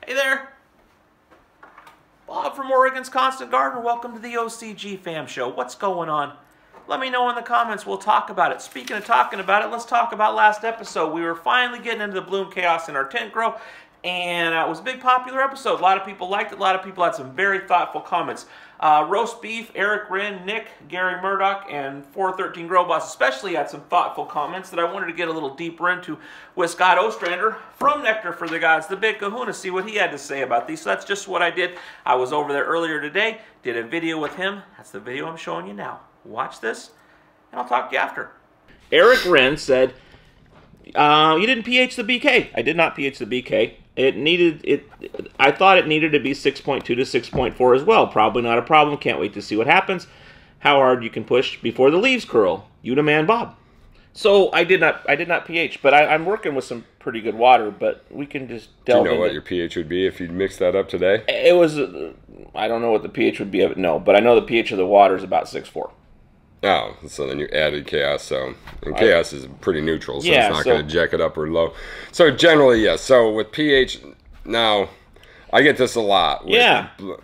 Hey there, Bob from Oregon's Constant Gardener. Welcome to the OCGFAM show. What's going on? Let me know in the comments. We'll talk about it. Speaking of talking about it, let's talk about last episode. We were finally getting into the Bloom Khaos in our tent grow, and it was a big popular episode. A lot of people liked it. A lot of people had some very thoughtful comments. Roast Beef, Eric Wren, Nick, Gary Murdoch, and 413 Grow Boss especially had some thoughtful comments that I wanted to get a little deeper into with Scott Ostrander from Nectar for the Gods, the Big Kahuna, see what he had to say about these. So that's just what I did. I was over there earlier today, did a video with him. That's the video I'm showing you now. Watch this, and I'll talk to you after. Eric Wren said, you didn't pH the BK. I did not pH the BK. I thought it needed to be 6.2 to 6.4 as well. Probably not a problem. Can't wait to see what happens. How hard you can push before the leaves curl. You the man, Bob. So I did not pH, but I'm working with some pretty good water. But we can just delve. Do you know what your pH would be if you mixed that up today? It was. I don't know what the pH would be of it. No, but I know the pH of the water is about 6.4. Oh, so then you added Khaos, so and Khaos is pretty neutral, so yeah, it's not going to jack it up or low. So generally, yes. So with pH, now I get this a lot with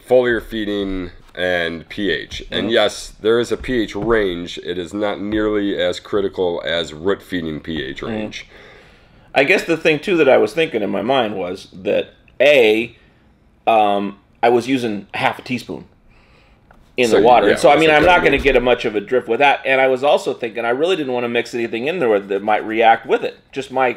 foliar feeding and pH. And yes, there is a pH range. It is not nearly as critical as root feeding pH range. I guess the thing too that I was thinking in my mind was that I was using half a teaspoon in the water. Yeah, so, I mean, I'm not going to get much of a drift with that. And I was also thinking I really didn't want to mix anything in there that might react with it. Just my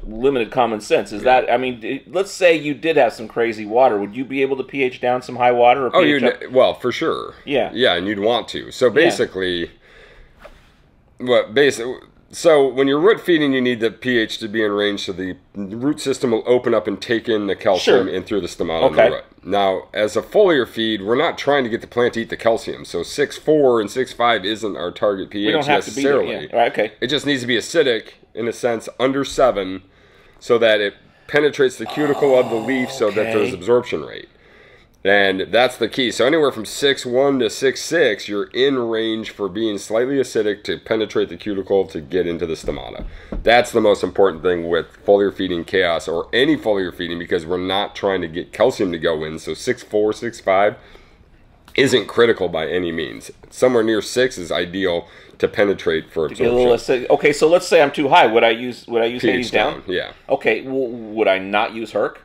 limited common sense. Is that, I mean, let's say you did have some crazy water. Would you be able to pH down some high water? Or pH up? Well, for sure. Yeah. Yeah, and you'd want to. So basically, so when you're root feeding, you need the pH to be in range so the root system will open up and take in the calcium in through the stomata and the root. Now, as a foliar feed, we're not trying to get the plant to eat the calcium. So 6.4 and 6.5 isn't our target pH necessarily. To be there, right, okay. It just needs to be acidic, in a sense, under 7, so that it penetrates the cuticle of the leaf so that there's absorption rate. And that's the key. So anywhere from 6.1 to 6.6, you're in range for being slightly acidic to penetrate the cuticle to get into the stomata. That's the most important thing with foliar feeding Khaos or any foliar feeding, because we're not trying to get calcium to go in. So 6.4, 6.5 isn't critical by any means. Somewhere near 6 is ideal to penetrate for absorption. Okay, so let's say I'm too high. Would I use Hades down? Yeah. Okay, would I not use Herc?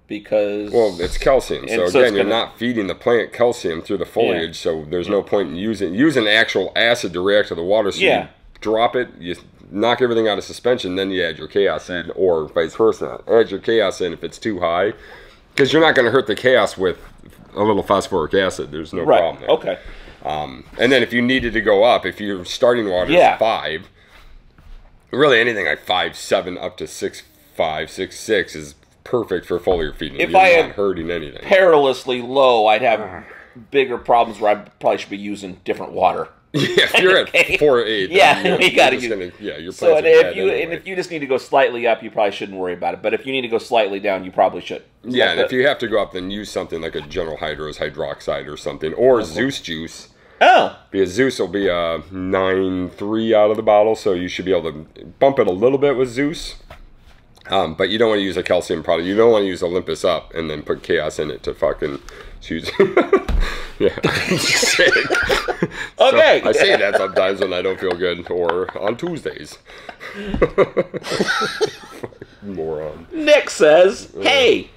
Because it's calcium, so again, you're not feeding the plant calcium through the foliage, so there's no point in using actual acid to react to the water. So you drop it, you knock everything out of suspension, then you add your Khaos in, or vice versa. Add your Khaos in if it's too high, because you're not going to hurt the Khaos with a little phosphoric acid. There's no problem there. Okay. And then if you needed to go up, if your starting water is 5, really anything like 5.7 up to 6.5, 6.6 is perfect for foliar feeding. If You're I not hurting anything. Perilously low, I'd have bigger problems where I probably should be using different water. Yeah, if you're at 4.8, you got to use. Your so if you just need to go slightly up, you probably shouldn't worry about it. But if you need to go slightly down, you probably should. Yeah, and if you have to go up, then use something like a General Hydros hydroxide or something, or Zeus juice. Oh, because Zeus will be a 9.3 out of the bottle, so you should be able to bump it a little bit with Zeus. But you don't want to use a calcium product. You don't want to use Olympus Up and then put Khaos in it to fucking choose. Yeah. Sick. Okay. So I say that sometimes when I don't feel good, or on Tuesdays. Moron. Nick says, hey,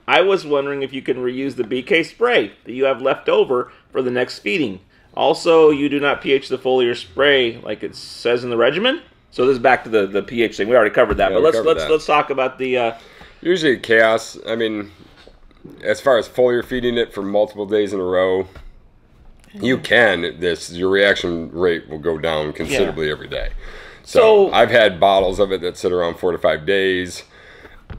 I was wondering if you can reuse the BK spray that you have left over for the next feeding. Also, you do not pH the foliar spray like it says in the regimen. So this is back to the pH thing. We already covered that, but let's talk about the. Usually Khaos. I mean, as far as foliar feeding it for multiple days in a row, you can. Your reaction rate will go down considerably every day. So I've had bottles of it that sit around 4 to 5 days.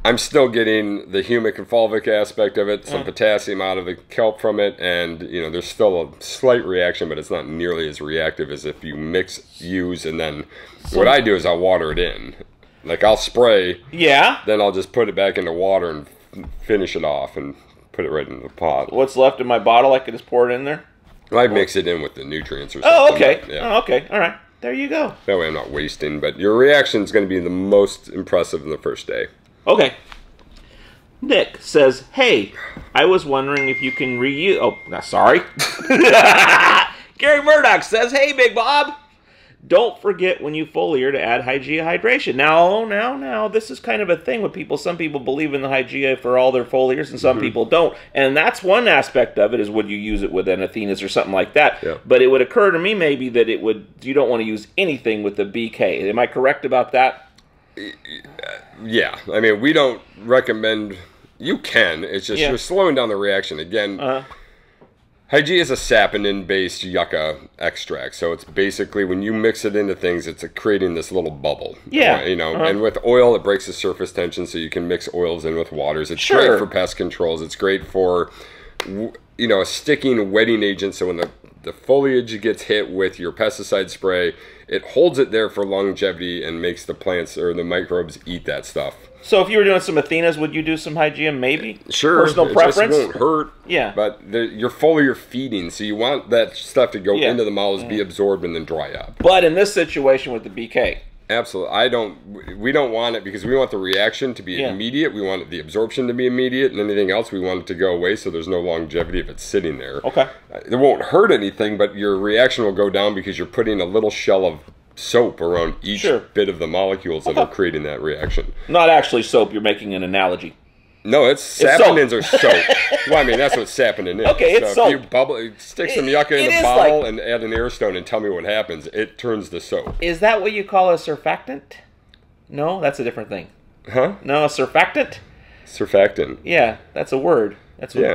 I'm still getting the humic and fulvic aspect of it, some potassium out of the kelp from it, and there's still a slight reaction, but it's not nearly as reactive as if you use, and then what I do is I'll water it in. Like I'll spray, then I'll just put it back into water and finish it off and put it right in the pot. What's left in my bottle, I can just pour it in there? I mix it in with the nutrients or something. Oh, okay. Oh, okay. All right. There you go. That way I'm not wasting, but your reaction is going to be the most impressive in the first day. Okay. Nick says, hey, I was wondering if you can reuse... Oh, no, sorry. Gary Murdoch says, hey, Big Bob, don't forget when you foliar to add Hygeia hydration. Now, this is kind of a thing with people. Some people believe in the Hygeia for all their foliars, and some people don't. And that's one aspect of it, is would you use it with Anathenas or something like that. Yeah. But it would occur to me maybe that you don't want to use anything with the BK. Am I correct about that? Yeah. I mean, we don't recommend... You can. It's just you're slowing down the reaction. Again, Hygeia is a saponin-based yucca extract. So it's basically, when you mix it into things, it's creating this little bubble. Yeah. And with oil, it breaks the surface tension, so you can mix oils in with waters. It's great for pest controls. It's great for, a sticking wetting agent. So when the foliage gets hit with your pesticide spray, it holds it there for longevity and makes the plants or the microbes eat that stuff. So if you were doing some Athenas, would you do some Hygeia? Maybe. Sure. Personal preference. It just won't hurt. Yeah. But you're foliar feeding, so you want that stuff to go into the mouths, be absorbed, and then dry up. But in this situation with the BK. Absolutely. We don't want it because we want the reaction to be immediate. We want the absorption to be immediate, and anything else we want it to go away so there's no longevity if it's sitting there. Okay. It won't hurt anything, but your reaction will go down because you're putting a little shell of soap around each bit of the molecules that are creating that reaction. Not actually soap, you're making an analogy. No, saponins are soap. Well, I mean, that's what saponin is. Okay, it's soap. If you stick some yucca in a bottle and add an air stone and tell me what happens, it turns to soap. Is that what you call a surfactant? No, that's a different thing. Huh? No, a surfactant? Surfactant. Yeah, that's a word. That's what,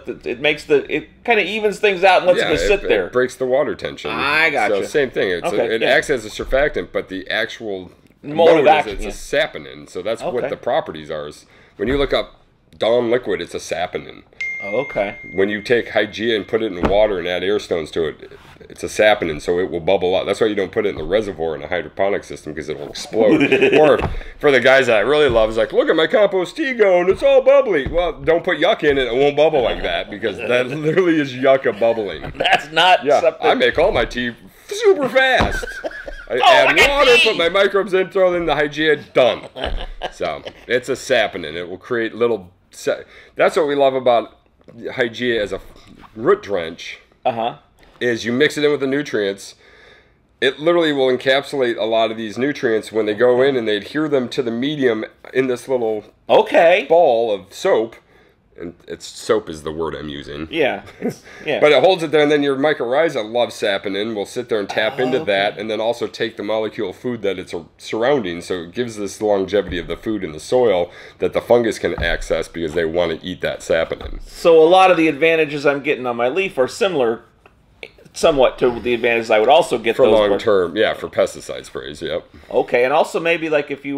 it kind of evens things out and lets them sit there. It breaks the water tension. I gotcha. So same thing. It acts as a surfactant, but the actual mode of action, it's a saponin. So that's what the properties are. When you look up Dawn liquid, it's a saponin. Oh, okay. When you take Hygeia and put it in water and add air stones to it, it's a saponin, so it will bubble out. That's why you don't put it in the reservoir in a hydroponic system, because it'll explode. Or for the guys that I really love, it's like, look at my compost tea going, it's all bubbly. Well, don't put yucca in it, it won't bubble like that, because that literally is yucca bubbling. That's not something... I make all my tea super fast. I add water, put my microbes in, throw in the Hygeia, done. So, it's a saponin. It will create little... That's what we love about Hygeia as a root drench. Is you mix it in with the nutrients. It literally will encapsulate a lot of these nutrients when they go in, and they adhere them to the medium in this little ball of soap. And soap is the word I'm using. Yeah. But it holds it there, and then your mycorrhiza loves saponin. Will sit there and tap into that, and then also take the molecule of food that it's surrounding. So it gives this longevity of the food in the soil that the fungus can access because they want to eat that saponin. So a lot of the advantages I'm getting on my leaf are similar somewhat to the advantages I would also get for long term, for pesticide sprays. Yep. Okay, and also maybe like if you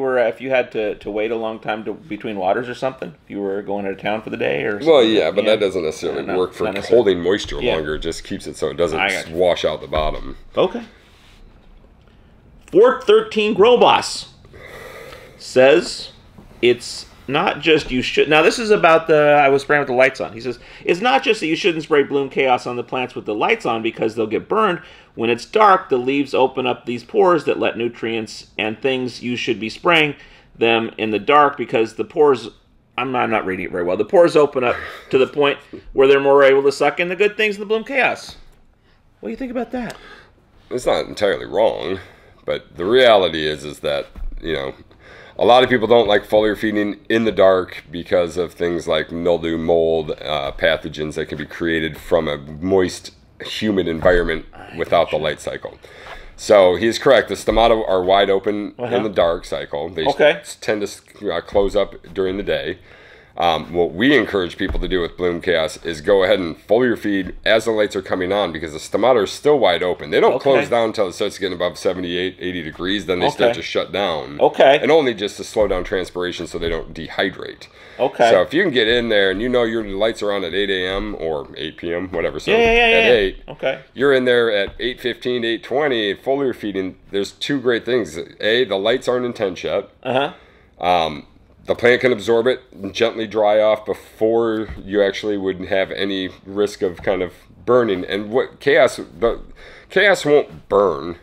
had to wait a long time between waters or something, if you were going out of town for the day or something. Well, but that doesn't necessarily work for holding moisture longer. It just keeps it so it doesn't wash out the bottom. Okay. Fort 13 Grow Boss says it's not just you should... Now, this is about I was spraying with the lights on. He says, it's not just that you shouldn't spray Bloom Khaos on the plants with the lights on because they'll get burned. When it's dark, the leaves open up these pores that let nutrients and things. You should be spraying them in the dark because the pores... I'm not reading it very well. The pores open up to the point where they're more able to suck in the good things in the Bloom Khaos. What do you think about that? It's not entirely wrong, but the reality is that, a lot of people don't like foliar feeding in the dark because of things like mildew, mold, pathogens that can be created from a moist, humid environment without the light cycle. So he's correct. The stomata are wide open in the dark cycle. They tend to close up during the day. What we encourage people to do with Bloom Khaos is go ahead and foliar feed as the lights are coming on because the stomata are still wide open. They don't close down until it starts getting above 78, 80 degrees. Then they start to shut down. And only just to slow down transpiration so they don't dehydrate. So if you can get in there and your lights are on at 8 a.m. or 8 p.m., whatever, so at 8, you're in there at 8:15, 8:20, foliar feeding, there's two great things. A, the lights aren't intense yet. The plant can absorb it and gently dry off before you actually would have any risk of kind of burning. And what Khaos won't burn.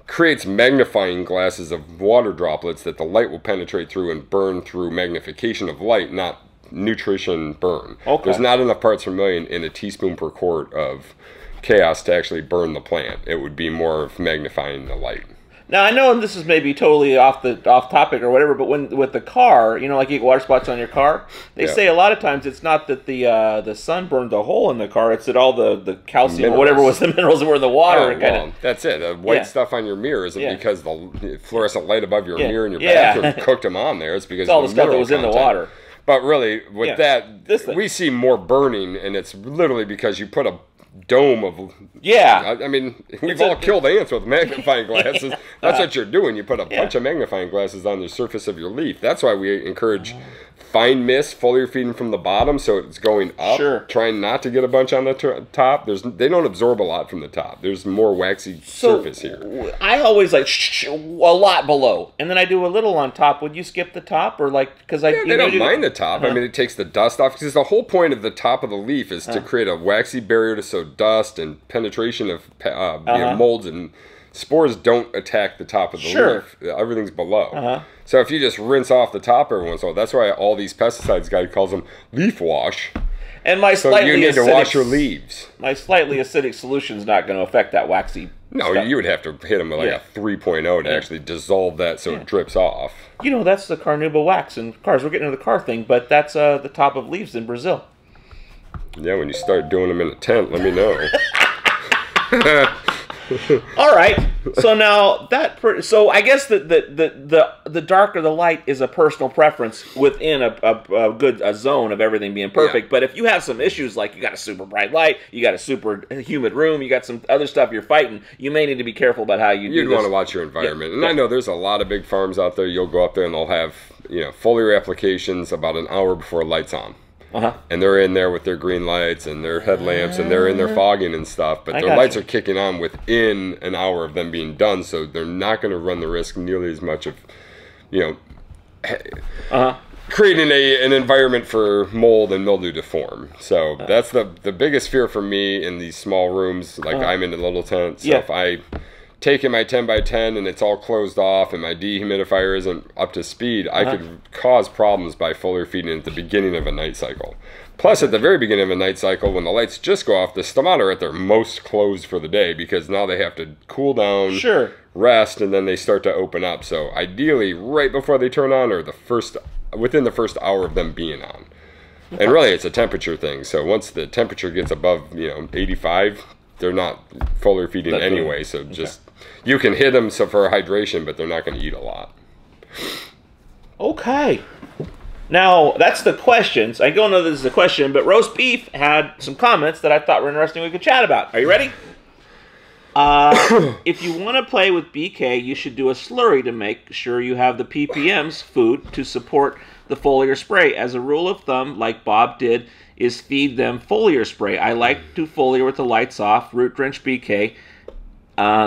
creates magnifying glasses of water droplets that the light will penetrate through and burn through magnification of light, not nutrition burn. Okay. There's not enough parts per million in a teaspoon per quart of chaos to actually burn the plant. It would be more of magnifying the light. Now, I know this is maybe totally off topic or whatever, but with the car, you know, like you get water spots on your car, they say a lot of times it's not that the sun burned a hole in the car, it's that all the calcium minerals, or whatever was the minerals that were in the water. That's it. The white stuff on your mirror isn't because the fluorescent light above your mirror in your bathroom cooked them on there. It's because it's all the stuff that was in the water. But really, with that, we see more burning, and it's literally because you put a dome of I mean, we've all killed ants with magnifying glasses. That's what you're doing. You put a bunch of magnifying glasses on the surface of your leaf. That's why we encourage fine mist, foliar feeding from the bottom, so it's going up, trying not to get a bunch on the top. They don't absorb a lot from the top. There's more waxy surface here. I always like a lot below, and then I do a little on top. Would you skip the top, or like because they don't mind the top? I mean, it takes the dust off because the whole point of the top of the leaf is to create a waxy barrier to sow dust and penetration of molds and spores don't attack the top of the leaf. Everything's below. So if you just rinse off the top every once in a while, that's why all these pesticides guy calls them leaf wash. And you need to wash your leaves. My slightly acidic solution is not going to affect that waxy stuff. You would have to hit them with like a 3.0 to actually dissolve that so it drips off. You know, that's the carnauba wax in cars. We're getting into the car thing, but that's the top of leaves in Brazil. Yeah, when you start doing them in a tent, let me know. All right. So now so I guess the darker the light is a personal preference within a good zone of everything being perfect. Yeah. But if you have some issues like you got a super bright light, you got a super humid room, you got some other stuff you're fighting, you may need to be careful about how you do this. You'd want to watch your environment. And I know there's a lot of big farms out there. You'll go up there and they'll have foliar applications about an hour before lights on. And they're in there with their green lights and their headlamps and they're in their fogging and stuff, but their lights are kicking on within an hour of them being done, so they're not going to run the risk nearly as much of creating an environment for mold and mildew to form. So that's the biggest fear for me in these small rooms. Like I'm in a little tent, so if I take in my 10 by 10 and it's all closed off and my dehumidifier isn't up to speed, I could cause problems by foliar feeding at the beginning of a night cycle. Plus, at the very beginning of a night cycle, when the lights just go off, the stomata are at their most closed for the day because now they have to cool down, rest, and then they start to open up. So ideally, right before they turn on or within the first hour of them being on. And really, it's a temperature thing. So once the temperature gets above 85, they're not foliar feeding anyway, so you can hit them for hydration, but they're not going to eat a lot. Okay. Now, that's the questions. I don't know this is a question, but Roast Beef had some comments that I thought were interesting we could chat about. Are you ready? If you want to play with BK, you should do a slurry to make sure you have the ppm's food to support the foliar spray. As a rule of thumb, like Bob did, is feed them foliar spray. I like to foliar with the lights off, root drench BK.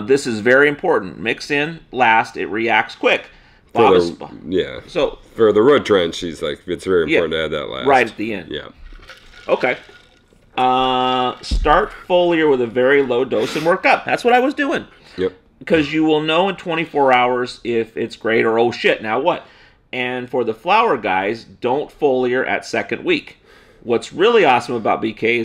This is very important. Mix in last, it reacts quick. So for the root drench, she's like, it's very important to add that last. Right at the end. Yeah. Okay. Start foliar with a very low dose and work up. That's what I was doing. Yep. Because you will know in 24 hours if it's great or oh shit, now what? And for the flower guys, don't foliar at second week. What's really awesome about BK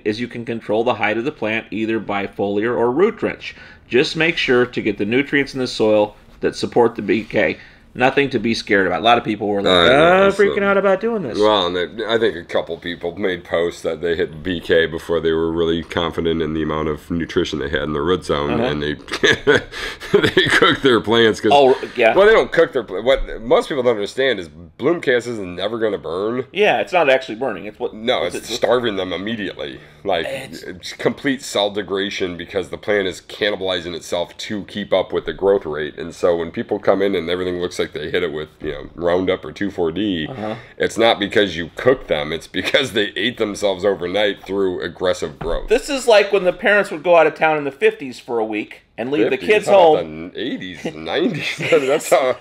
is you can control the height of the plant either by foliar or root drench. Just make sure to get the nutrients in the soil that support the BK. Nothing to be scared about. A lot of people were like, freaking out about doing this. Well, and I think a couple people made posts that they hit BK before they were really confident in the amount of nutrition they had in the root zone, and they they cooked their plants. Well, they don't cook their plants. What most people don't understand is Bloom Khaos is never going to burn. Yeah, it's not actually burning. It's starving them immediately. Like, it's complete cell degradation because the plant is cannibalizing itself to keep up with the growth rate. And so when people come in and everything looks like they hit it with Roundup or 2,4-D, it's not because you cooked them, it's because they ate themselves overnight through aggressive growth. This is like when the parents would go out of town in the 50s for a week and leave the kids home. The 80s, 90s. That's how.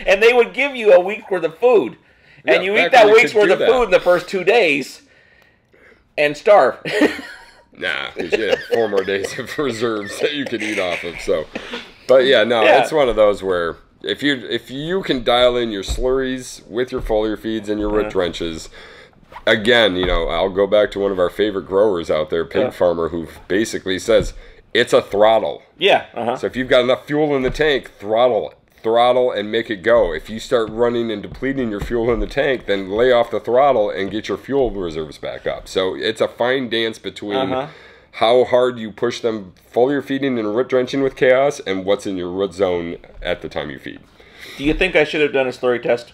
And they would give you a week's worth of food. And you eat that week's worth of food in the first 2 days and starve. Nah, because you had 4 more days of reserves that you could eat off of. So But yeah, no, Yeah. it's one of those where if you can dial in your slurries with your foliar feeds and your root drenches, again, I'll go back to one of our favorite growers out there, Pig Farmer, who basically says it's a throttle. Yeah. So if you've got enough fuel in the tank, throttle it. Throttle and make it go. If you start running and depleting your fuel in the tank, then lay off the throttle and get your fuel reserves back up. So it's a fine dance between how hard you push them foliar feeding and root drenching with Khaos and what's in your root zone at the time you feed. Do you think I should have done a slurry test?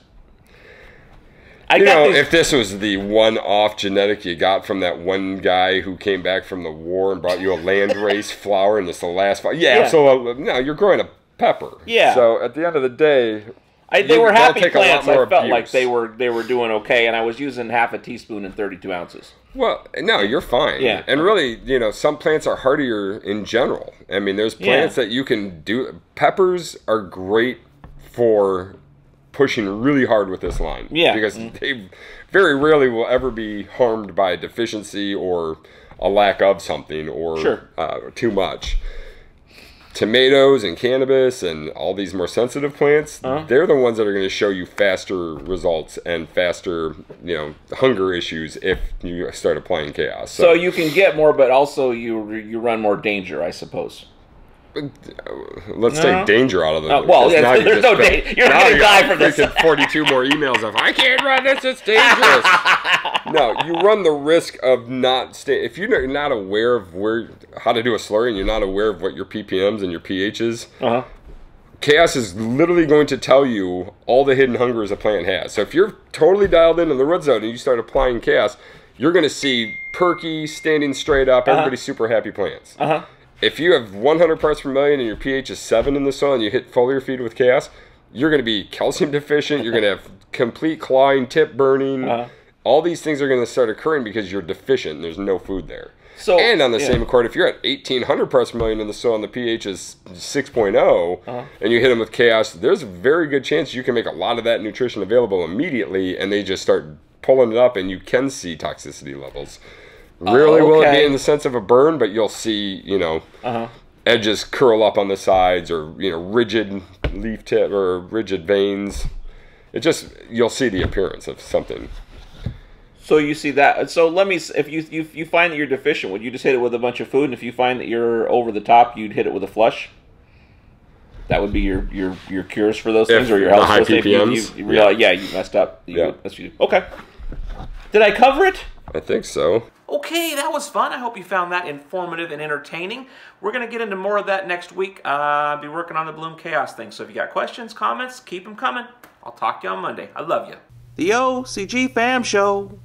If this was the one-off genetic you got from that one guy who came back from the war and brought you a landrace flower and it's the last flower, absolutely. No, you're growing a pepper. Yeah. So at the end of the day, they were happy plants. I felt like they were doing okay, and I was using half a teaspoon in 32 ounces. Well, no, you're fine. Yeah. And really, some plants are hardier in general. I mean, there's plants that you can do. Peppers are great for pushing really hard with this line. Yeah. Because they very rarely will ever be harmed by deficiency or a lack of something or too much. Tomatoes and cannabis and all these more sensitive plants, they're the ones that are going to show you faster results and faster, hunger issues if you start applying Khaos. So you can get more, but also you run more danger, I suppose. Let's take danger out of the there's no danger. You're not going to die from this. 42 more emails of, I can't run this, it's dangerous. No, you run the risk of not if you're not aware of how to do a slurry and you're not aware of what your ppms and your pHs, Khaos is literally going to tell you all the hidden hungers a plant has. So if you're totally dialed in the root zone and you start applying Khaos, you're going to see perky, standing straight up, everybody's super happy plants. If you have 100 parts per million and your pH is 7 in the soil and you hit foliar feed with Khaos, you're going to be calcium deficient, you're going to have complete clawing, tip burning. All these things are going to start occurring because you're deficient and there's no food there. So, and on the same accord, if you're at 1,800 parts per million in the soil and the pH is 6.0 and you hit them with Khaos, there's a very good chance you can make a lot of that nutrition available immediately and they just start pulling it up and you can see toxicity levels. Rarely will it be in the sense of a burn, but you'll see, edges curl up on the sides or, rigid leaf tip or rigid veins. You'll see the appearance of something. So you see that. So let me, if you find that you're deficient, would you just hit it with a bunch of food? And if you find that you're over the top, you'd hit it with a flush? That would be your cures for those things, or your health. High ppms? You realize, you messed up. Okay. Did I cover it? I think so. Okay, that was fun. I hope you found that informative and entertaining. We're going to get into more of that next week. I'll be working on the Bloom Khaos thing. So if you got questions, comments, keep them coming. I'll talk to you on Monday. I love you. The OCG Fam Show.